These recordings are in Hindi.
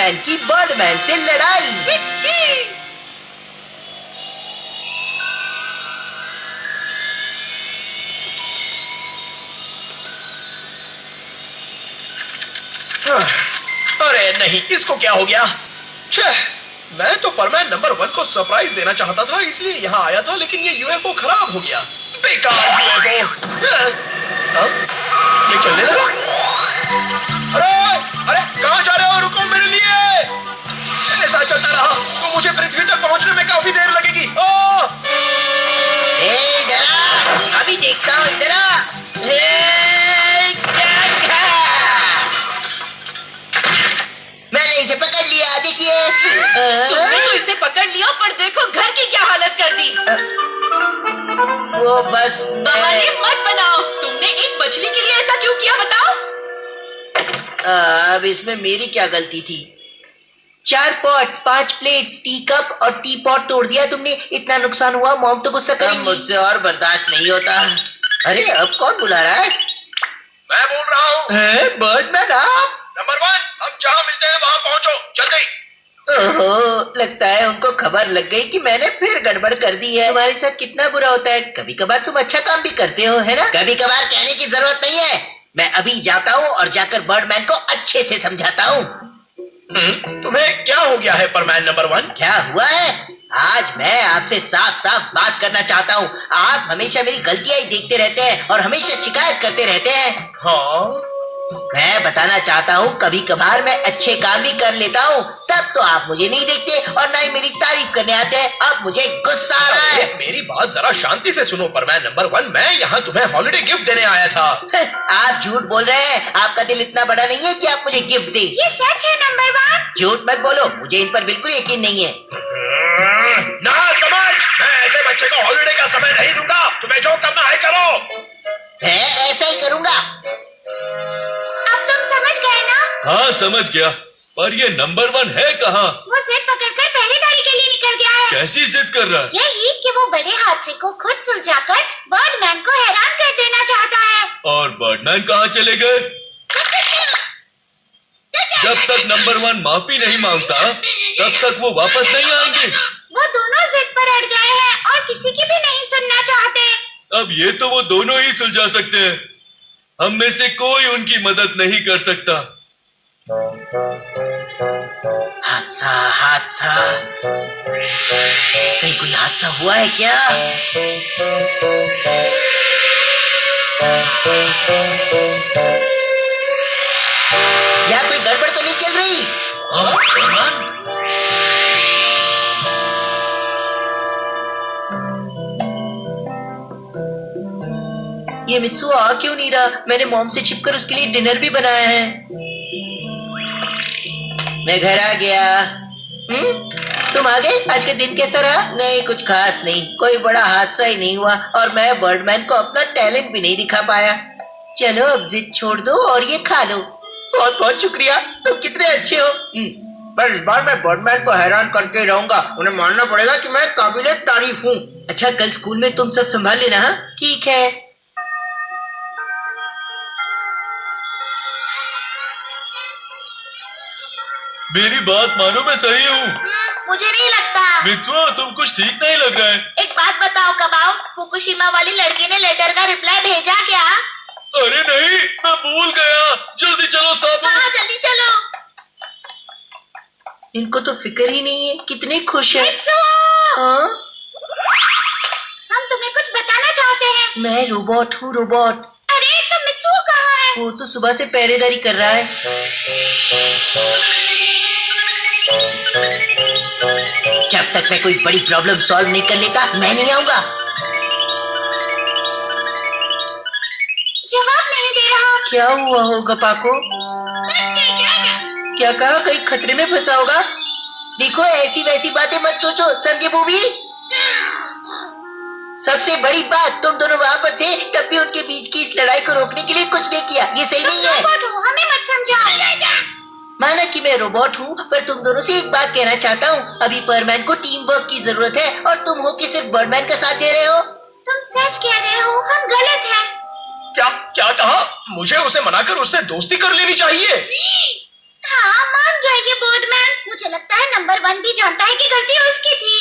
बर्डमैन की बर्डमैन से लड़ाई। अरे नहीं, इसको क्या हो गया? मैं तो परमैन नंबर 1 को सरप्राइज देना चाहता था, इसलिए यहाँ आया था, लेकिन ये यूएफओ खराब हो गया। बेकार यूएफओ। ये चलने लगा। अरे कहाँ जा रहे हो? रुको मेरे लिए। ऐसा चलता रहा तो मुझे पृथ्वी तक पहुंचने में काफी देर लगेगी। इधर आ, अभी देखता हूँ, इधर आ। मैंने इसे पकड़ लिया, देखिए। तुमने तो इसे पकड़ लिया, पर देखो घर की क्या हालत कर दी। वो बस बहाने मत बनाओ। तुमने एक मछली के लिए ऐसा क्यों किया, बताओ? अब इसमें मेरी क्या गलती थी? 4 पॉट्स, 5 प्लेट्स, टी कप और टी पॉट तोड़ दिया तुमने। इतना नुकसान हुआ, मॉम तो गुस्सा करेंगी। मुझसे और बर्दाश्त नहीं होता। अरे अब कौन बुला रहा है? मैं बोल रहा हूँ। बर्डमैन आप? नंबर 1, हम जहाँ मिलते हैं वहाँ पहुँचो, जल्दी। ओहो, लगता है उनको खबर लग गई कि मैंने फिर गड़बड़ कर दी है। तुम्हारे साथ कितना बुरा होता है। कभी कभार तुम अच्छा काम भी करते हो, है ना? कभी कभार कहने की जरूरत नहीं है। मैं अभी जाता हूँ और जाकर बर्डमैन को अच्छे से समझाता हूँ। तुम्हें क्या हो गया है परमैन नंबर 1? क्या हुआ है? आज मैं आपसे साफ साफ बात करना चाहता हूँ। आप हमेशा मेरी गलतियां ही देखते रहते हैं और हमेशा शिकायत करते रहते हैं। हाँ, मैं बताना चाहता हूँ, कभी कभार मैं अच्छे काम भी कर लेता हूँ, तब तो आप मुझे नहीं देखते और ना ही मेरी तारीफ करने आते हैं। अब मुझे गुस्सा आ रहा है। मेरी बात जरा शांति से सुनो परमैन नंबर 1, मैं यहाँ तुम्हें हॉलिडे गिफ्ट देने आया था। आप झूठ बोल रहे हैं। आपका दिल इतना बड़ा नहीं है कि आप मुझे गिफ्ट दें। ये सच है नंबर 1। झूठ मत बोलो, मुझे इन पर बिल्कुल यकीन नहीं है। ना समझ, मैं ऐसे बच्चे को हॉलिडे का समय नहीं दूंगा। तुम्हें जो करना है करो। मैं ऐसा ही करूँगा। अब तुम समझ गए ना? हाँ समझ गया, पर ये नंबर 1 है कहाँ? वो जिद पकड़कर पहरेदारी के लिए निकल गया है। कैसी जिद कर रहा है? यही कि वो बड़े हादसे को खुद सुलझाकर बर्डमैन को हैरान कर देना चाहता है। और बर्डमैन कहाँ चले गए? जब तक नंबर 1 माफी नहीं मांगता तब तक वो वापस नहीं आएंगे। वो दोनों जिद पर अड़ गए हैं और किसी की भी नहीं सुनना चाहते। अब ये तो वो दोनों ही सुलझा सकते हैं। हम में से कोई उनकी मदद नहीं कर सकता। हादसा, हादसा, कहीं कोई हादसा हुआ है क्या? यहाँ कोई गड़बड़ तो नहीं चल रही? ये मित्सु आ क्यों नहीं रहा? मैंने मॉम से छिपकर उसके लिए डिनर भी बनाया है। मैं घर आ गया। तुम आ गए? आज का दिन कैसा रहा? नहीं, कुछ खास नहीं। कोई बड़ा हादसा ही नहीं हुआ और मैं बर्डमैन को अपना टैलेंट भी नहीं दिखा पाया। चलो अब जिद छोड़ दो और ये खा लो। बहुत बहुत शुक्रिया, तुम कितने अच्छे हो। पर इस बार मैं बर्डमैन को हैरान करके रहूंगा। उन्हें मानना पड़ेगा कि मैं काबिले तारीफ हूँ। अच्छा, कल स्कूल में तुम सब संभाल लेना। हाँ ठीक है। मेरी बात मानो, मैं सही हूँ। मुझे नहीं लगता। मित्सुआ, तुम कुछ ठीक नहीं लग रहा है। एक बात बताओ कबाओ, फुकुशिमा वाली लड़की ने लेटर का रिप्लाई भेजा क्या? अरे नहीं, मैं भूल गया। जल्दी चलो साबु। हाँ जल्दी चलो। इनको तो फिक्र ही नहीं है, कितने खुश है। हाँ? हम तुम्हें कुछ बताना चाहते हैं। मैं रोबोट हूँ, रोबोट। अरे तो मित्सु कहाँ है? वो तो सुबह से पहरेदारी कर रहा है। जब तक मैं कोई बड़ी प्रॉब्लम सॉल्व नहीं कर लेता, मैं नहीं आऊंगा। जवाब नहीं दे रहा। क्या हुआ होगा पाको? क्या कहा? कहीं खतरे में फंसा होगा? देखो, ऐसी वैसी बातें मत सोचो, समझे मूवी? सबसे बड़ी बात, तुम दोनों वहाँ पर थे तब भी उनके बीच की इस लड़ाई को रोकने के लिए कुछ नहीं किया। ये सही नहीं है। हमें मत समझाओ। माना कि मैं रोबोट हूँ, पर तुम दोनों से एक बात कहना चाहता हूँ। अभी बर्डमैन को टीम वर्क की जरूरत है और तुम हो कि सिर्फ बर्डमैन का साथ दे रहे हो। तुम सच कह रहे हो, हम गलत हैं। क्या क्या कहा? मुझे उसे मनाकर उससे दोस्ती कर लेनी चाहिए। हाँ, मान जाइए बोर्डमैन। मुझे लगता है नंबर 1 भी जानता है कि गलती उसकी थी।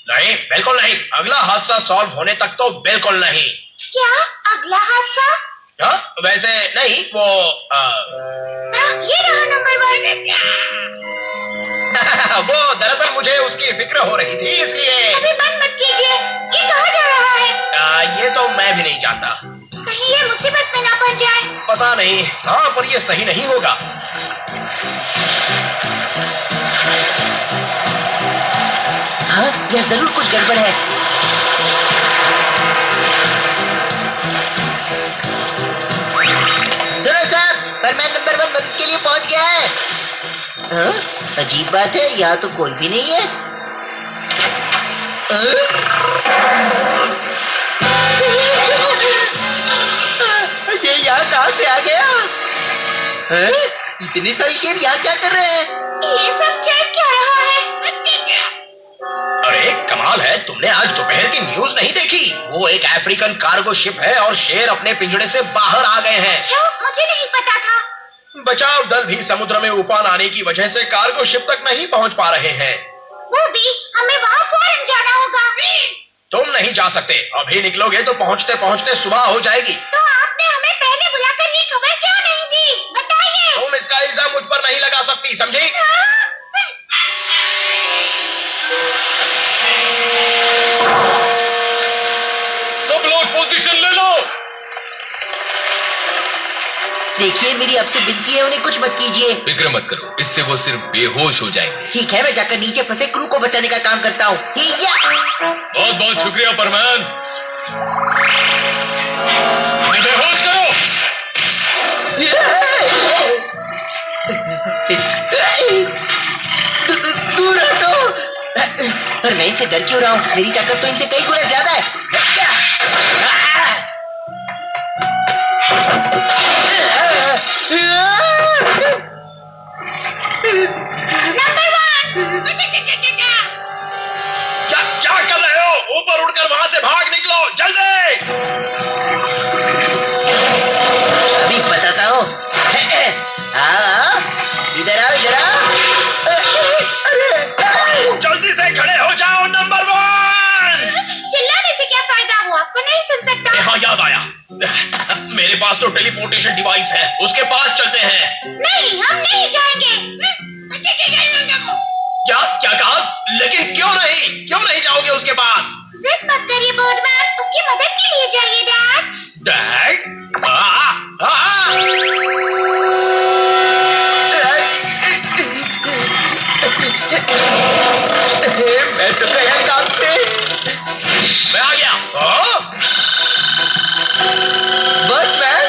नहीं, बिल्कुल नहीं। अगला हादसा सॉल्व होने तक तो बिल्कुल नहीं। क्या अगला हादसा? हाँ, वैसे नहीं, वो ये रहा नंबर 1। वो दरअसल मुझे उसकी फिक्र हो रही थी, इसलिए। अभी बंद मत कीजिए। ये कहाँ जा रहा है? ये तो मैं भी नहीं जानता। कहीं ये मुसीबत में ना पड़ जाए। पता नहीं। हाँ, पर ये सही नहीं होगा। हाँ, यह जरूर कुछ गड़बड़ है। सुनो साहब, परमैन नंबर 1 मदद के लिए पहुंच गया है। हाँ? अजीब बात है, यहाँ तो कोई भी नहीं है। ये यहाँ कहाँ से आ गया? हाँ? इतने सारे शेर यहाँ क्या कर रहे हैं? ये सब चेक क्या रहा है? अरे कमाल है, तुमने आज दोपहर की न्यूज नहीं देखी? वो एक अफ्रीकन कार्गो शिप है और शेर अपने पिंजड़े से बाहर आ गए हैं। अच्छा, मुझे नहीं पता था। बचाव दल भी समुद्र में उफान आने की वजह से कार्गो शिप तक नहीं पहुंच पा रहे हैं। वो भी, हमें वहाँ फौरन जाना होगा। तुम नहीं जा सकते। अभी निकलोगे तो पहुंचते पहुंचते सुबह हो जाएगी। तो आपने हमें पहले बुलाकर ये खबर क्यों नहीं दी? बताइए। तुम इसका इल्जाम मुझ पर नहीं लगा सकती, समझी? सब लोग पोजीशन ले लो। देखिए, मेरी आपसे विनती है, उन्हें कुछ मत कीजिए। फिक्र मत करो, इससे वो सिर्फ बेहोश हो जाएंगे। ठीक है, मैं जाकर नीचे फंसे क्रू को बचाने का काम करता हूँ। बहुत बहुत शुक्रिया परमैन। उन्हें बेहोश करो। दूर हटो। पर मैं इनसे डर क्यों रहा हूँ? मेरी ताकत तो इनसे कई गुना ज्यादा है। क्या कर रहे हो? ऊपर उड़कर वहां से भाग निकलो, जल्दी। अभी बताता हूँ। हाँ, इधर आओ, इधर आओ। जल्दी से खड़े हो जाओ नंबर 1। चिल्लाने से क्या फायदा? वो आपको नहीं सुन सकता। हाँ, याद आया। मेरे पास तो टेलीपोर्टेशन डिवाइस है, उसके पास चलते हैं। नहीं, हम नहीं जाएंगे। क्या क्या कहा? लेकिन क्यों नहीं? क्यों नहीं जाओगे उसके पास? जिद मत करिए बोर्डमैन, उसकी मदद के लिए जाइए डैड। डैड? मैं तो गया काम से। मैं आ गया। बोर्डमैन,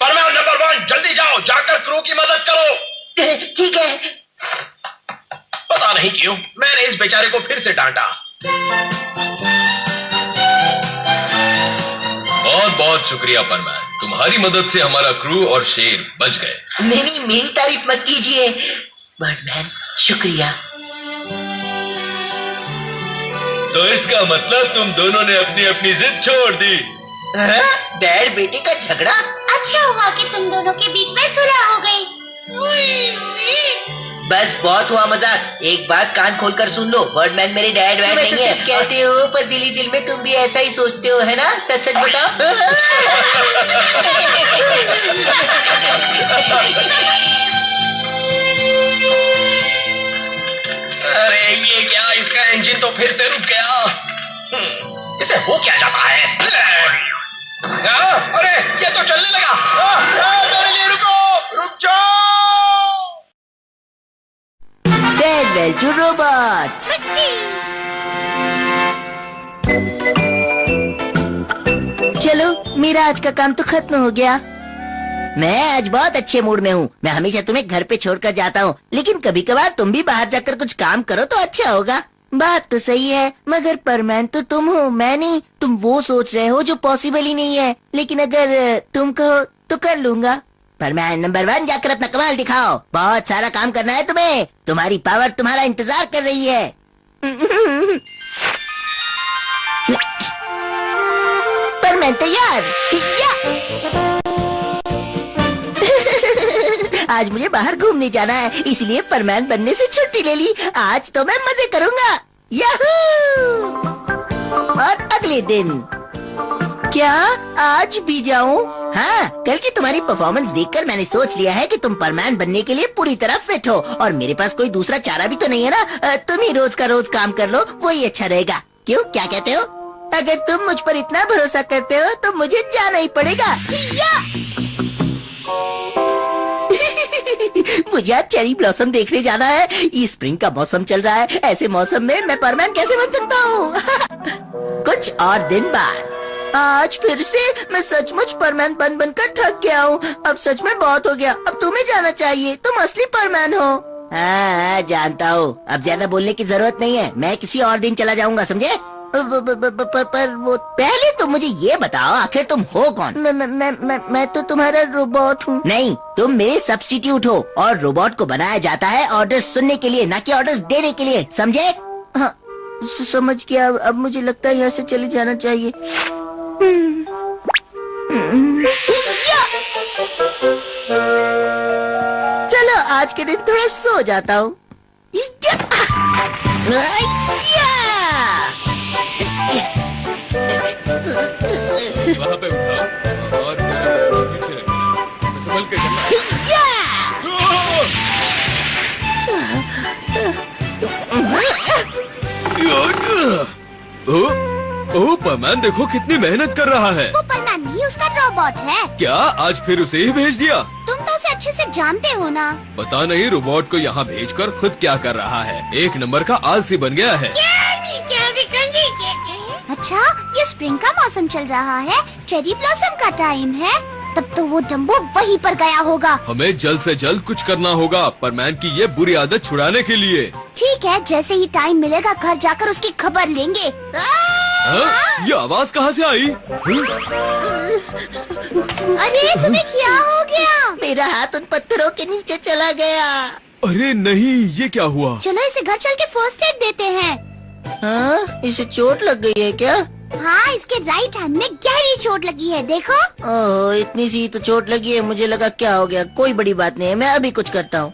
परमैन नंबर 1, जल्दी जाओ, जाकर क्रू की मदद करो। ठीक है। पता नहीं क्यों मैंने इस बेचारे को फिर से डांटा। बहुत बहुत शुक्रिया परमैन, तुम्हारी मदद से हमारा क्रू और शेर बच गए। नहीं, मेरी तारीफ मत कीजिए। बर्डमैन, शुक्रिया। तो इसका मतलब तुम दोनों ने अपनी अपनी जिद छोड़ दी। डैड बेटे का झगड़ा? अच्छा हुआ कि तुम दोनों के बीच में सुलह हो गई। बस बहुत हुआ मजाक। एक बात कान खोलकर सुन लो, बर्डमैन मेरे डैड वैड नहीं है। कहते हो, पर दिली दिल में तुम भी ऐसा ही सोचते हो, है ना? सच सच बताओ। अरे ये क्या, इसका इंजन तो फिर से रुक गया। इसे हो क्या जाता है? अरे ये तो चलने लगा। मेरे लिए रुको, रुक जाओ। Farewell to robot. चलो, मेरा आज का काम तो खत्म हो गया। मैं आज बहुत अच्छे मूड में हूँ। मैं हमेशा तुम्हें घर पे छोड़कर जाता हूँ, लेकिन कभी कभार तुम भी बाहर जाकर कुछ काम करो तो अच्छा होगा। बात तो सही है, मगर परमैन तो तुम हो, मैं नहीं। तुम वो सोच रहे हो जो पॉसिबल ही नहीं है, लेकिन अगर तुम कहो तो कर लूंगा। परमैन नंबर 1, जाकर अपना कमाल दिखाओ। बहुत सारा काम करना है तुम्हें। तुम्हारी पावर तुम्हारा इंतजार कर रही है। परमैन तैयार? या! आज मुझे बाहर घूमने जाना है, इसलिए परमैन बनने से छुट्टी ले ली। आज तो मैं मजे करूँगा। याहू! और अगले दिन क्या आज भी जाऊं? हाँ, कल की तुम्हारी परफॉर्मेंस देखकर मैंने सोच लिया है कि तुम परमैन बनने के लिए पूरी तरह फिट हो और मेरे पास कोई दूसरा चारा भी तो नहीं है ना। तुम ही रोज का रोज काम कर लो, वही अच्छा रहेगा। क्यों, क्या कहते हो? अगर तुम मुझ पर इतना भरोसा करते हो तो मुझे जाना ही पड़ेगा। या! मुझे आज चेरी ब्लॉसम देखने जाना है। ये स्प्रिंग का मौसम चल रहा है, ऐसे मौसम में मैं परमैन कैसे बन सकता हूँ? कुछ और दिन बाद आज फिर से मैं सचमुच परमैन बनकर थक गया हूँ। अब सच में बहुत हो गया। अब तुम्हें जाना चाहिए, तुम असली परमैन हो। हाँ, जानता हूँ। अब ज्यादा बोलने की जरूरत नहीं है, मैं किसी और दिन चला जाऊंगा, समझे? पर वो पहले तो मुझे ये बताओ, आखिर तुम हो कौन? मैं तो तुम्हारा रोबोट हूँ। नहीं, तुम मेरे सब्स्टिट्यूट हो और रोबोट को बनाया जाता है ऑर्डर सुनने के लिए, ना कि ऑर्डर देने के लिए, समझे? हाँ, समझ गया। अब मुझे लगता है यहाँ से चले जाना चाहिए। चलो आज के दिन थोड़ा सो जाता हूँ। वहाँ पे उठाओ और जरा पीछे रखना, संभल के करना। ओह परमैन, देखो कितनी मेहनत कर रहा है। वो परमैन नहीं, उसका रोबोट है। क्या आज फिर उसे ही भेज दिया? तुम तो उसे अच्छे से जानते हो ना। पता नहीं रोबोट को यहाँ भेजकर खुद क्या कर रहा है। एक नंबर का आलसी बन गया है। अच्छा, ये स्प्रिंग का मौसम चल रहा है, चेरी ब्लॉसम का टाइम है, तब तो वो डम्बो वहीं पर गया होगा। हमें जल्द से जल्द कुछ करना होगा परमैन की ये बुरी आदत छुड़ाने के लिए। ठीक है, जैसे ही टाइम मिलेगा घर जाकर उसकी खबर लेंगे। ये आवाज कहाँ से आई? अरे तुम्हें क्या हो गया? मेरा हाथ उन पत्थरों के नीचे चला गया। अरे नहीं, ये क्या हुआ? चलो इसे घर चल के फर्स्ट एड देते हैं। हाँ, इसे चोट लग गई है क्या? हाँ, इसके राइट हैंड में गहरी चोट लगी है, देखो। ओह, इतनी सी तो चोट लगी है, मुझे लगा क्या हो गया। कोई बड़ी बात नहीं है, मैं अभी कुछ करता हूँ।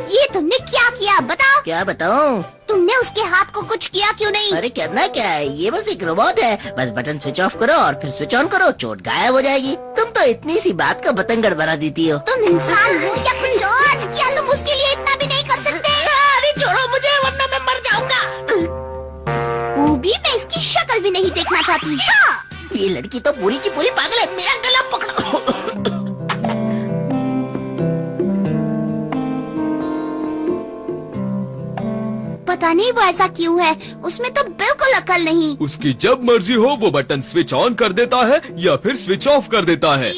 ये तुमने क्या किया, बताओ। क्या बताऊँ? तुमने उसके हाथ को कुछ किया क्यों नहीं? अरे करना क्या है, ये बस एक रोबोट है। बस बटन स्विच ऑफ करो और फिर स्विच ऑन करो, चोट गायब हो जाएगी। तुम तो इतनी सी बात का बतंगड़ बना देती हो। तुम इंसान हो या कुछ और? क्या तुम उसके लिए इतना भी नहीं कर सकते? अरे छोड़ो मुझे, वरना मैं मर जाऊंगा। वो भी मैं इसकी शक्ल भी नहीं देखना चाहती। हाँ। ये लड़की तो पूरी की पूरी पागल है। मेरा गला पकड़ो। पता नहीं वो ऐसा क्यों है, उसमें तो बिल्कुल अकल नहीं। उसकी जब मर्जी हो वो बटन स्विच ऑन कर देता है या फिर स्विच ऑफ कर देता है।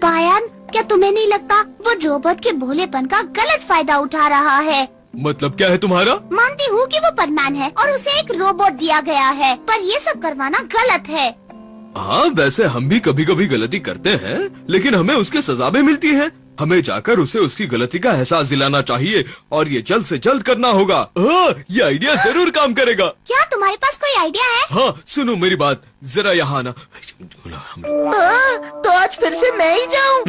पायन, क्या तुम्हें नहीं लगता वो रोबोट के भोलेपन का गलत फायदा उठा रहा है? मतलब क्या है तुम्हारा? मानती हूँ कि वो परमैन है और उसे एक रोबोट दिया गया है, पर ये सब करवाना गलत है। हाँ, वैसे हम भी कभी कभी गलती करते हैं, लेकिन हमें उसकी सजा भी मिलती है। हमें जाकर उसे उसकी गलती का एहसास दिलाना चाहिए और ये जल्द से जल्द करना होगा। ये आइडिया जरूर काम करेगा। क्या तुम्हारे पास कोई आइडिया है? हाँ, सुनो मेरी बात, जरा यहाँ ना। तो आज फिर से मैं ही जाऊँ?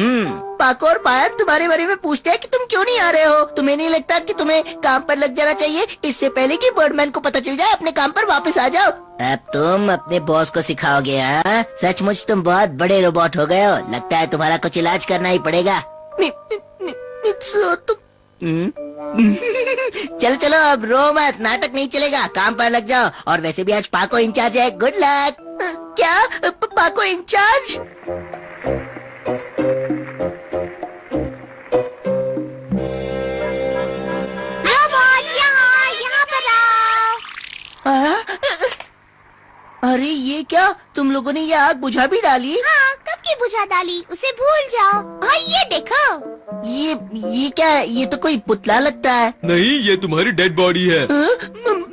पाको और पायन तुम्हारे बारे में पूछते हैं कि तुम क्यों नहीं आ रहे हो। तुम्हें नहीं लगता कि तुम्हें काम पर लग जाना चाहिए, इससे पहले कि बर्डमैन को पता चल जाए? अपने काम पर वापस आ जाओ। अब तुम अपने बॉस को सिखाओगे? हाँ, सचमुच तुम बहुत बड़े रोबोट हो गए हो। लगता है तुम्हारा कुछ इलाज करना ही पड़ेगा। चलो चलो, अब रो मत, नाटक नहीं चलेगा, काम पर लग जाओ। और वैसे भी आज पाको इंचार्ज है। Good luck. क्या पाको इंचार्ज? रोबोट यहाँ पर आओ। अरे ये क्या, तुम लोगों ने ये आग बुझा भी डाली? हाँ, कब की बुझा डाली, उसे भूल जाओ। और ये देखो, ये क्या है? ये तो कोई पुतला लगता है। नहीं, ये तुम्हारी डेड बॉडी है।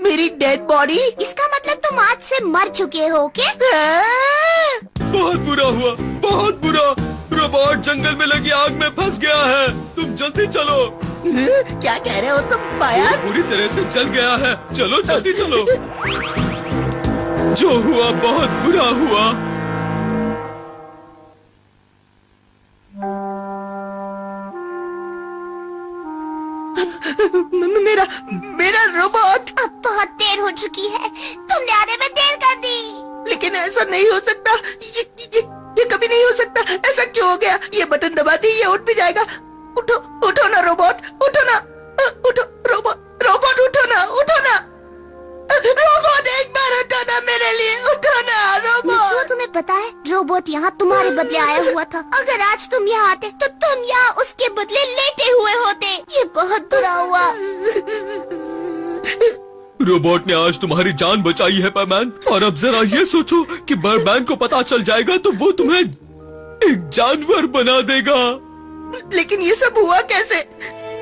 मेरी डेड बॉडी? इसका मतलब तुम आज से मर चुके हो क्या? बहुत बुरा हुआ, बहुत बुरा। रोबोट जंगल में लगी आग में फंस गया है। तुम जल्दी चलो। क्या कह रहे हो तुम पायन? पूरी तरह से जल गया है। चलो जल्दी चलो। जो हुआ बहुत बुरा हुआ। चुकी है। तुमने आने में देर कर दी। लेकिन ऐसा नहीं हो सकता, ये कभी नहीं हो सकता। ऐसा क्यों हो गया? ये बटन दबाते ही ये उठ भी जाएगा। उठो उठो ना रोबोट, उठो ना, उठो रोबोट, रोबोट उठो ना, उठो ना रोबोट, एक बार उठो ना मेरे लिए, उठो ना मित्सुओ, रोबोट। तुम्हें पता है रोबोट यहाँ तुम्हारे बदले आया हुआ था। अगर आज तुम यहाँ आते तो तुम यहाँ उसके बदले लेटे हुए होते। ये बहुत बुरा हुआ। रोबोट ने आज तुम्हारी जान बचाई है पैमैन, और अब जरा ये सोचो कि बर्डमैन को पता चल जाएगा तो वो तुम्हें एक जानवर बना देगा। लेकिन ये सब हुआ कैसे?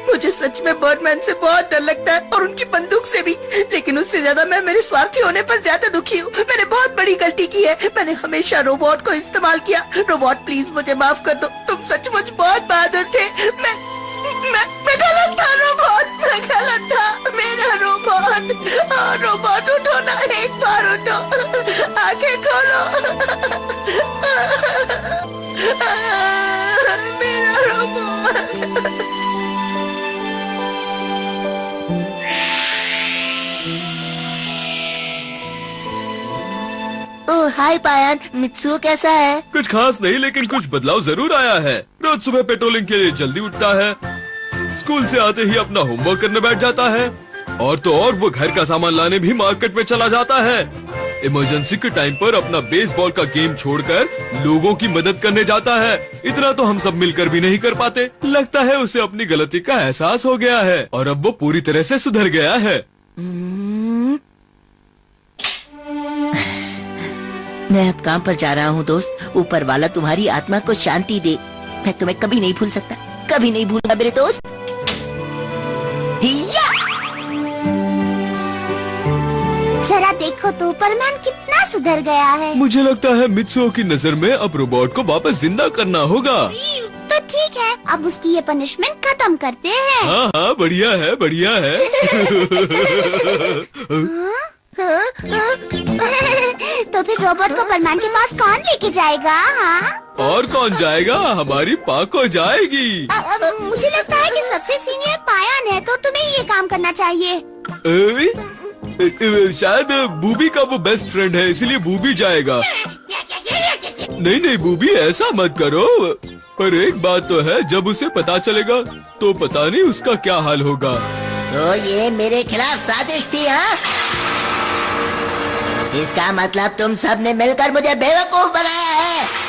मुझे सच में बर्डमैन से बहुत डर लगता है, और उनकी बंदूक से भी। लेकिन उससे ज्यादा मैं मेरे स्वार्थी होने पर ज्यादा दुखी हूँ। मैंने बहुत बड़ी गलती की है। मैंने हमेशा रोबोट को इस्तेमाल किया। रोबोट प्लीज मुझे माफ कर दो। तुम सचमुच बहुत बहादुर थे। मैं गलत था रोबोट, मैं गलत था। मेरा रोबोट, रोबोट उठो ना, एक बार उठो, आंखें खोलो। मेरा रोबोट। ओह हाय पायन, मित्सुओ कैसा है? कुछ खास नहीं, लेकिन कुछ बदलाव जरूर आया है। रोज सुबह पेट्रोलिंग के लिए जल्दी उठता है, स्कूल से आते ही अपना होमवर्क करने बैठ जाता है, और तो और वो घर का सामान लाने भी मार्केट में चला जाता है। इमरजेंसी के टाइम पर अपना बेसबॉल का गेम छोड़कर लोगों की मदद करने जाता है। इतना तो हम सब मिलकर भी नहीं कर पाते। लगता है उसे अपनी गलती का एहसास हो गया है, और अब वो पूरी तरह से सुधर गया है। मैं अब काम पर जा रहा हूँ दोस्त। ऊपर वाला तुम्हारी आत्मा को शांति दे। मैं तुम्हें कभी नहीं भूल सकता, कभी नहीं भूलूंगा मेरे दोस्त। हिया! जरा देखो तो परमान कितना सुधर गया है। मुझे लगता है मित्सुओ की नजर में अब रोबोट को वापस जिंदा करना होगा। तो ठीक है, अब उसकी ये पनिशमेंट खत्म करते हैं। हाँ हाँ, बढ़िया है, बढ़िया है। तो फिर रोबोट को परमान के पास कौन लेके जाएगा? हाँ? और कौन जाएगा? हमारी पाको जाएगी। मुझे लगता है कि सबसे सीनियर पायन है, तो तुम्हें ये काम करना चाहिए। शायद बूबी का वो बेस्ट फ्रेंड है, इसलिए बूबी जाएगा। नहीं नहीं बूबी, ऐसा मत करो। पर एक बात तो है, जब उसे पता चलेगा तो पता नहीं उसका क्या हाल होगा। तो ये मेरे खिलाफ साजिश थी, हाँ? इसका मतलब तुम सब ने मिलकर मुझे बेवकूफ बनाया है।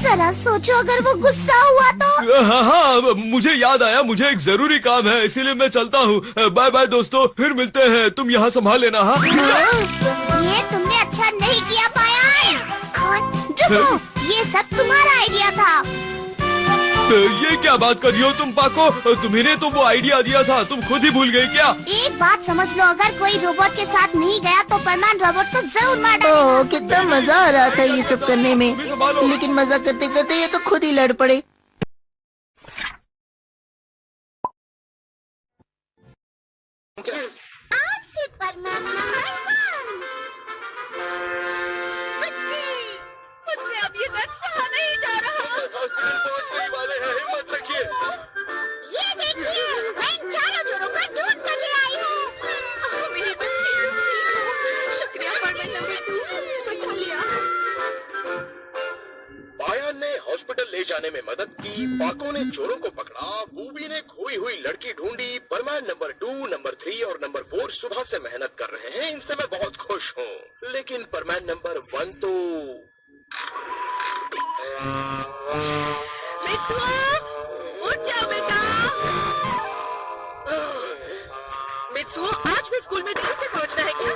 जरा सोचो, अगर वो गुस्सा हुआ तो? हाँ हाँ, मुझे याद आया, मुझे एक जरूरी काम है, इसीलिए मैं चलता हूँ। बाय बाय दोस्तों, फिर मिलते हैं। तुम यहाँ संभाल लेना। हाँ ये तुमने अच्छा नहीं किया पायन। रुको, ये सब तुम्हारा आइडिया था। ये क्या बात कर रही हो तुम पाको? तुम्हें तो वो आइडिया दिया था, तुम खुद ही भूल गई क्या? एक बात समझ लो, अगर कोई रोबोट के साथ नहीं गया तो परमान रोबोट को जरूर मार डालेगा। कितना मजा आ रहा था ये सब करने में, लेकिन मजा करते करते ये तो खुद ही लड़ पड़े। आज से परमान मुझसे अब ये दर्द सहा नहीं जा रहा। ये देखिए, मैं इन चारों जोड़ों का दूध करके आई हूँ। मेरी बच्ची, शुक्रिया परमान नंबर 2, बचा लिया। पायन ने हॉस्पिटल ले जाने में मदद की, पाको ने चोरों को पकड़ा, बूबी ने खोई हुई लड़की ढूंढी। परमैन नंबर 2, नंबर 3 और नंबर 4 सुबह से मेहनत कर रहे हैं। इनसे मैं बहुत खुश हूँ। लेकिन परमैन नंबर 1 तो उठ जाओ बेटा। मित्सुओ, आज भी स्कूल में देर से पहुंचना है क्या?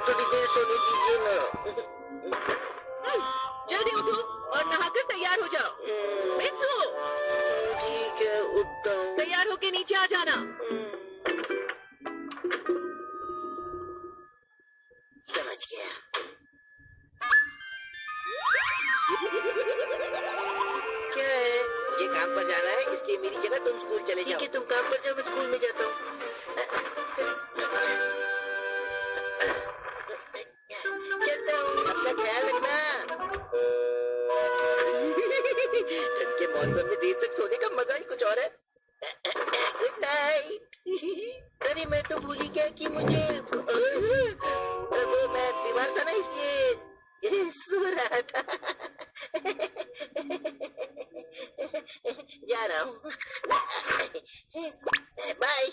थोड़ी देर सोने दीजिए ना। जल्दी उठो और नहाकर तैयार हो जाओ। मित्सुओ, ठीक है, उठता हूँ। तैयार होके नीचे आ जाना। समझ गया। क्या है? मुझे काम पर जाना है, इसलिए मेरी जगह तुम स्कूल चले जाओ। तुम काम पर जाओ, मैं स्कूल में जाता हूँ। है कि मुझे वो मैं बीमार था ना इसलिए सो रहा था। जा रहा हूँ। बाय।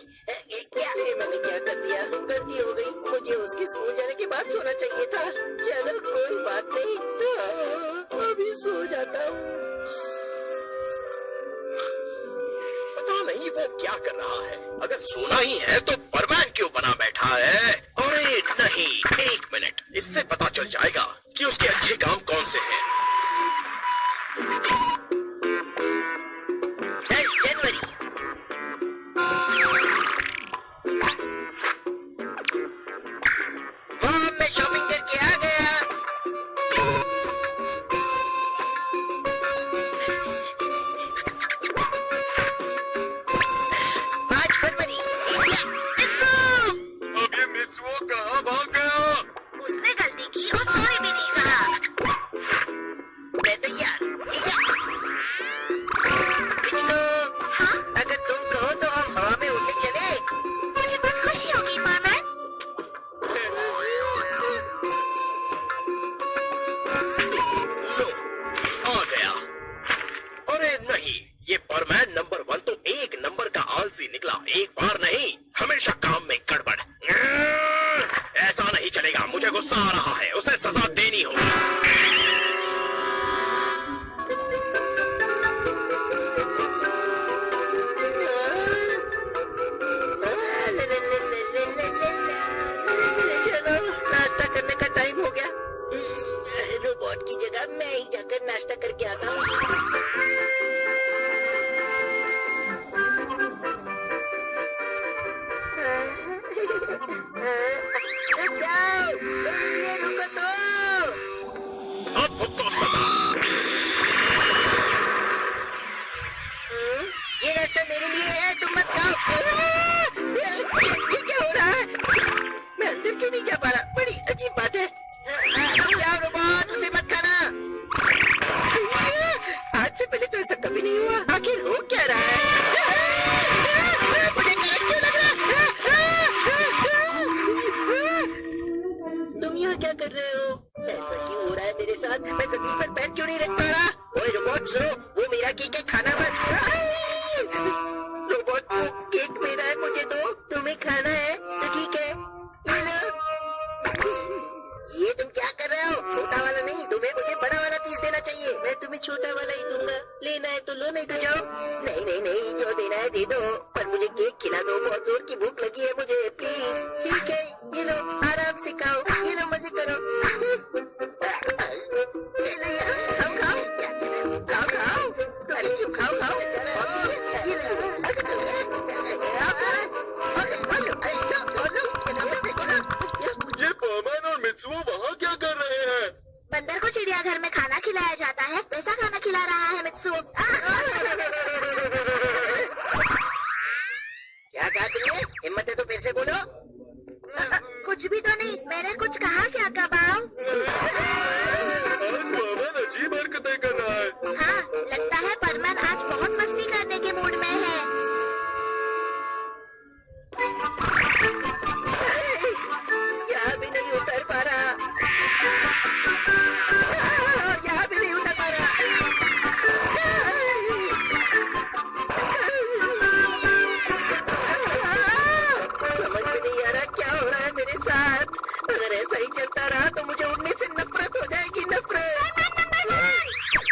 मैंने क्या कर दिया? गलती हो गई। मुझे उसके स्कूल जाने के बाद सोना चाहिए था। चलो कोई बात नहीं, अभी सो जाता हूँ। पता नहीं वो क्या कर रहा है। अगर सोना ही है तो परमैन क्यों बना बैठा है? अरे नहीं, एक मिनट, इससे पता चल जाएगा कि उसके अच्छे काम कौन से हैं। 10 जनवरी। मैं शॉपिंग करके आ गया। 5 फरवरी। अब ये मित्सुओ कहाँ भाग गया? उसने गलती की और सॉरी भी नहीं कहा। मैं तैयार। हाँ? अगर तुम कहो तो हम हवा में उड़ने चले। मुझे बहुत खुशी होगी परमैन। लो, आ गया। अरे नहीं, ये परमैन नंबर 1 तो एक नंबर का आलसी निकला। एक बार नहीं, हमेशा काम में गड़बड़। ऐसा नहीं चलेगा, मुझे गुस्सा आ रहा है, उसे सजा देनी होगी। चलो नाश्ता करने का टाइम हो गया। रोबोट की जगह मैं ही जाकर नाश्ता करके आता हूँ। जाओ, ये रुको तो। अब भुगतो सजा। ये रास्ता मेरे लिए है, तुम मत खाओ। ये क्या हो रहा है? मैं अंदर क्यों नहीं जा पा रहा? बड़ी अजीब बात है। जाओ रोबोट, उसे मत खाना। आज से पहले तो ऐसा कभी नहीं हुआ। आखिर हो क्या रहा है? मुझे करंट क्यों लग रहा है? तुम यहाँ क्या कर रहे हो? ऐसा क्यों हो रहा है मेरे साथ? मैं जमीन पर पैर क्यों नहीं रख पा रहा? ओए रोबोट सुनो, वो मेरा केक है, खाना मत। रोबोट वो केक मेरा है, मुझे दो। तुम्हें खाना है तो ठीक है, ये लो। ये तुम क्या कर रहे हो? छोटा वाला नहीं, तुम्हें मुझे बड़ा वाला पीस देना चाहिए। मैं तुम्हें छोटा वाला ही दूंगा। लेना है तो लो, नहीं तो जाओ। नहीं नहीं नहीं, जो देना है दे दो, पर मुझे केक खिला दो। बहुत जोर की भूख लगी है मुझे, प्लीज। ठीक है, ये लो, आराम से खाओ। ये लो, मजे करो। ये लो यार, खाओ खाओ। क्या कर रहे हो? खाओ खाओ। अरे क्यों खाओ खाओ? ये लो, ये परमैन और मित्सुओ वहाँ क्या कर रहे हैं? बंदर को चिड़ियाघर में खाना खिलाया जाता है, वैसा खाना खिला रहा है मित्सु। क्या कहा तुमने? हिम्मत है तो फिर से बोलो। कुछ भी तो नहीं, मैंने कुछ कहा क्या कबाऊ? परमैन अजीब हरकतें कर रहा है। हाँ, लगता है परमैन आज बहुत मस्ती करने के मूड में है। यहाँ भी नहीं उतर पा रहा। यहाँ भी नहीं उतर पा रहा। समझ में नहीं आ रहा क्या हो रहा है मेरे साथ। अगर ऐसा ही चलता रहा तो मुझे उड़ने से नफरत हो जाएगी, नफरत।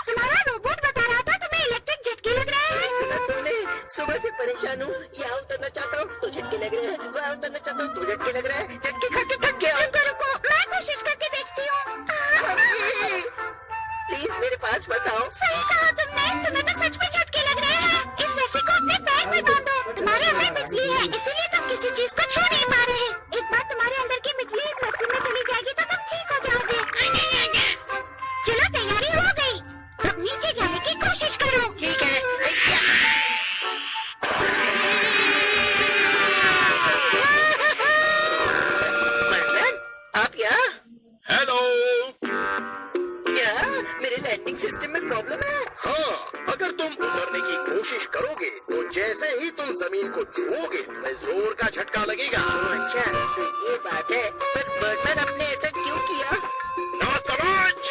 तुम्हारा रोबोट बता रहा था तुम्हें इलेक्ट्रिक झटके लग रहे हैं। सुना तुमने? सुबह से परेशान हूँ। यहाँ उतरना चाहता हूँ तो झटके लग रहे हैं, वहाँ उतरना चाहता हूँ तो झटके लग रहा है। झटके खा के थक गया हूँ। रुको, मैं कोशिश करके देखती हूँ। प्लीज मेरे पास बताओ। सही कहा तुमने, तुम्हें तो सच में झटके लग रहे हैं। इस रस्सी को अपने पैर में बांधो। तुम्हारे अंदर बिजली है, इसीलिए तुम किसी चीज को छू नहीं पा रहे। एक बार तुम्हारे अंदर की बिजली इस रस्सी में चली जाएगी तो तुम ठीक हो जाओगे। चलो, तैयारी हो गई। अब नीचे जाने की कोशिश करो। ठीक है। का झटका लगेगा। अच्छा तो ये बात है, पर बर्डमैन आपने ऐसा क्यों किया? ना समझ,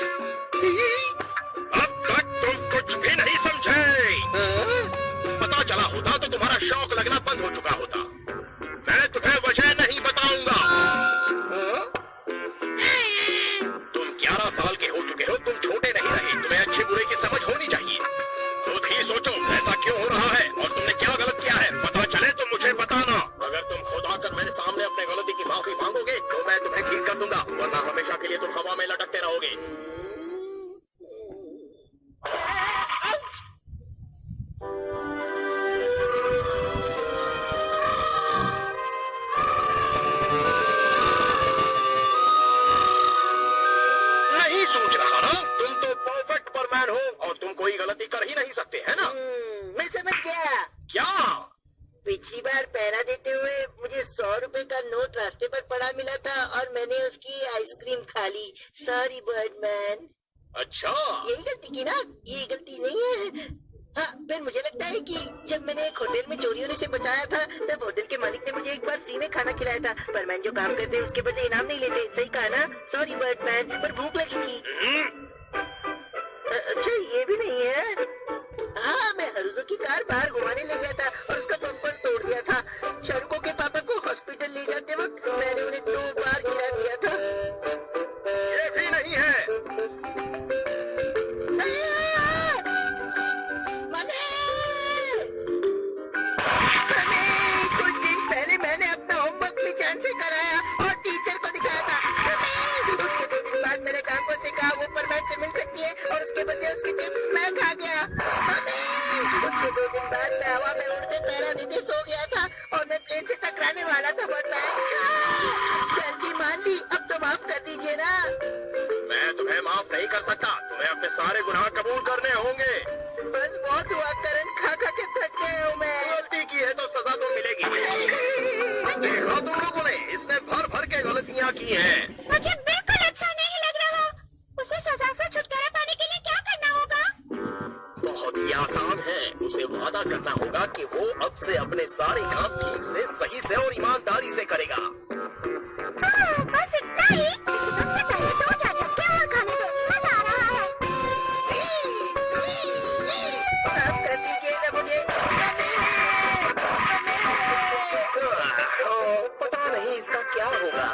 अब तक तुम कुछ भी नहीं समझे। पता चला होता तो तुम्हारा शौक लगना बंद हो चुका होता। मैं तुम्हें वजह नहीं बताऊंगा। तुम 11 साल के हो चुके हो, तुम छोटे नहीं रहे, तुम्हें अच्छे बुरे की समझ होनी चाहिए। खुद ही सोचो ऐसा क्यों हो रहा है और तुमने क्या गलत किया है। पता चले तो मुझे बताना। अगर तुम खुद आकर मेरे सामने अपने गलती की माफी मांगोगे तो मैं तुम्हें ठीक कर दूंगा, वरना हमेशा के लिए तुम हवा में लटकते रहोगे। नहीं सूझ रहा ना? तुम तो परफेक्ट परमैन हो और तुम कोई गलती कर ही नहीं सकते, है ना? मैं समझ गया। क्या? पिछली बार पहरा देते हुए मुझे 100 रुपए का नोट रास्ते पर पड़ा मिला था और मैंने उसकी आइसक्रीम खा ली। Sorry Birdman. अच्छा, यही गलती की ना? ये गलती नहीं है। हाँ, फिर मुझे लगता है कि जब मैंने एक होटल में चोरी होने से बचाया था तब होटल के मालिक ने मुझे एक बार फ्री में खाना खिलाया था। परमैन जो काम करते हैं उसके बदले इनाम नहीं लेते। सही कहा ना? सॉरी बर्डमैन, पर भूख लगी थी। अच्छा ये भी नहीं है। हाँ, मैं हरुजो की कार बाहर घुमाने ले गया था और उसका बम्पर तोड़ दिया था। शाहरुखों के पापा को हॉस्पिटल ले जाते वक्त मैंने उन्हें 2 बार गिरा दिया था। ये भी नहीं है। कुछ दिन पहले मैंने अपना होमवर्क भी जान से कराया और टीचर को दिखाया था। उसके 2 दिन बाद मेरे काकों से कहा वो परमैन से मिल सकती है और उसके बदले उसकी चिप्स मैं खा गया। उसके 2 दिन बाद मैं हवा में उड़ते पहरा देते सो गया था और मैं प्लेन से टकराने वाला था। गलती मान ली, अब तो माफ कर दीजिए ना। मैं तुम्हें माफ नहीं कर सकता, तुम्हें अपने सारे गुनाह कबूल करने होंगे। बस बहुत हुआ, करंट खा खा के थक गया हूँ मैं। गलती की है तो सजा तो मिलेगी। देखा तुम लोगों ने, इसने भर भर के गलतियाँ की हैं। मुझे बिल्कुल अच्छा नहीं लग रहा। उसे सजा से छुटकारा पाने के लिए क्या करना होगा? बहुत ही आसान है, उसे वादा करना होगा कि वो अब से अपने सारे काम ठीक से, सही से और ईमानदारी से करेगा। बस इतना ही? सबसे पहले 2-4 झटके और खाने दो, मजा आ रहा है। माफ कर दीजिए ना मुझे। पता नहीं इसका क्या होगा।